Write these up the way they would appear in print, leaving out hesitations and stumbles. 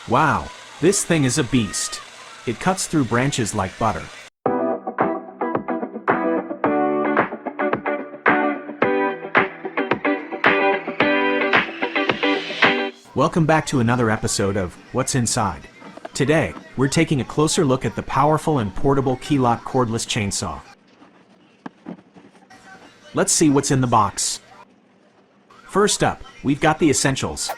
Wow, this thing is a beast. It cuts through branches like butter. Welcome back to another episode of What's Inside. Today, we're taking a closer look at the powerful and portable Keelat Cordless Chainsaw. Let's see what's in the box. First up, we've got the essentials.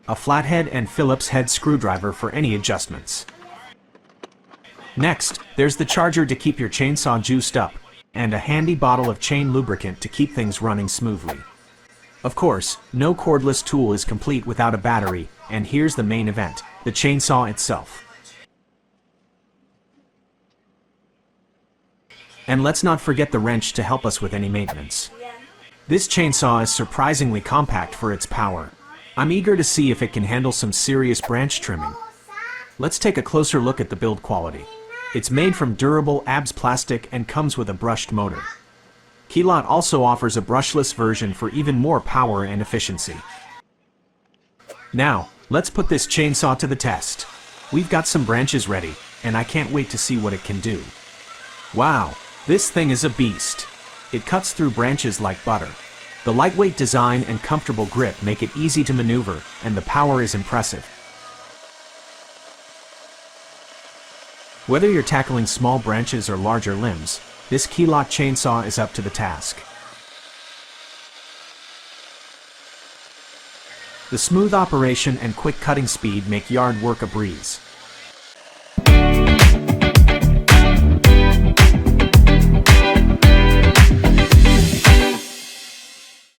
A flathead and Phillips head screwdriver for any adjustments. Next, there's the charger to keep your chainsaw juiced up, and a handy bottle of chain lubricant to keep things running smoothly. Of course, no cordless tool is complete without a battery, and here's the main event, the chainsaw itself. And let's not forget the wrench to help us with any maintenance. This chainsaw is surprisingly compact for its power. I'm eager to see if it can handle some serious branch trimming. Let's take a closer look at the build quality. It's made from durable ABS plastic and comes with a brushed motor. Keelat also offers a brushless version for even more power and efficiency. Now, let's put this chainsaw to the test. We've got some branches ready, and I can't wait to see what it can do. Wow, this thing is a beast. It cuts through branches like butter. The lightweight design and comfortable grip make it easy to maneuver, and the power is impressive. Whether you're tackling small branches or larger limbs, this Keelat chainsaw is up to the task. The smooth operation and quick cutting speed make yard work a breeze.